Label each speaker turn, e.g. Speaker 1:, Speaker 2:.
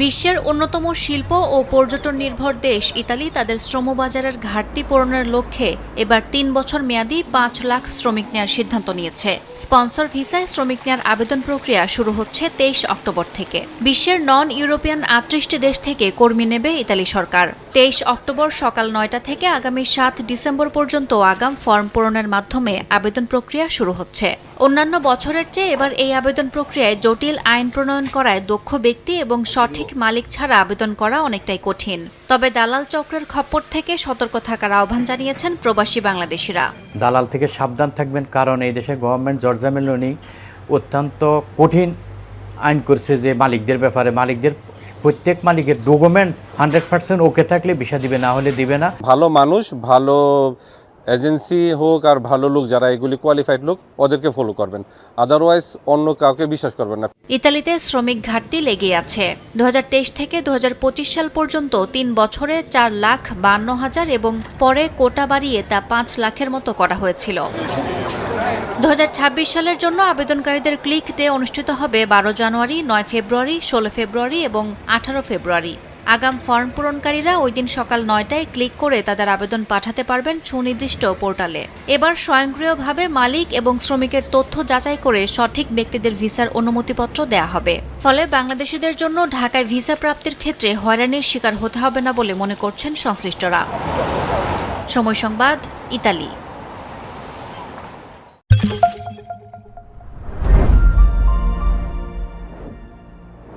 Speaker 1: বিশ্বের অন্যতম শিল্প ও পর্যটন নির্ভর দেশ ইতালি তাদের শ্রমবাজারের ঘাটতি পূরণের লক্ষ্যে এবার ৩ বছর মেয়াদী ৫ লাখ শ্রমিক নেওয়ার সিদ্ধান্ত নিয়েছে। স্পন্সর ভিসায় শ্রমিক নেওয়ার আবেদন প্রক্রিয়া শুরু হচ্ছে ২৩ অক্টোবর থেকে। বিশ্বের নন ইউরোপিয়ান ৩৮টি দেশ থেকে কর্মী নেবে ইতালি সরকার। ২৩ অক্টোবর সকাল ৯টা থেকে আগামী ৭ ডিসেম্বর পর্যন্ত আগাম ফর্ম পূরণের মাধ্যমে আবেদন প্রক্রিয়া শুরু হচ্ছে। অন্যান্য বছরের চেয়ে এবার এই আবেদন প্রক্রিয়ায় জটিল আইন প্রণয়ন করায় দক্ষ ব্যক্তি এবং সঠিক মালিক ছাড়া আবেদন করা অনেকটাই কঠিন। তবে দালাল চক্রের খপ্পর থেকে সতর্ক থাকার আহ্বান জানিয়েছেন প্রবাসী বাংলাদেশিরা।
Speaker 2: দালাল থেকে সাবধান থাকবেন, কারণ এই দেশে গভর্নমেন্ট জর্জা মেলোনি অত্যন্ত কঠিন আইন করছে যে মালিকদের ব্যাপারে প্রত্যেক মালিকের ডকুমেন্ট 100% ওকে থাকলে ভিসা দিবে, না হলে দিবে না।
Speaker 3: ভালো মানুষ, ভালো এজেন্সি হোক আর ভালো লোক যারা এগুলি কোয়ালিফাইড লোক, ওদেরকে ফলো করবেন, আদারওয়াইজ অন্য কাউকে বিশ্বাস করবেন না।
Speaker 1: ইতালিতে শ্রমিক ঘাটতি লেগে আছে। ২০২৩ থেকে ২০২৫ সাল পর্যন্ত ৩ বছরে ৪,৫২,০০০ এবং পরে কোটা বাড়িয়ে তা ৫ লাখের মতো করা হয়েছিল। ২০২৬ সালের জন্য আবেদনকারীদের ক্লিক ডে অনুষ্ঠিত হবে ১২ জানুয়ারি, ৯ ফেব্রুয়ারি, ১৬ ফেব্রুয়ারি এবং ১৮ ফেব্রুয়ারি। আগাম ফর্ম পূরণকারীরা ওই দিন সকাল ৯টায় ক্লিক করে তাদের আবেদন পাঠাতে পারবেন সুনির্দিষ্ট পোর্টালে। এবার স্বয়ংক্রিয়ভাবে মালিক এবং শ্রমিকের তথ্য যাচাই করে সঠিক ব্যক্তিদের ভিসার অনুমতিপত্র দেয়া হবে। ফলে বাংলাদেশিদের জন্য ঢাকায় ভিসা প্রাপ্তির ক্ষেত্রে হয়রানির শিকার হতে হবে না বলে মনে করছেন সংশ্লিষ্টরা। সময় সংবাদ, ইতালি।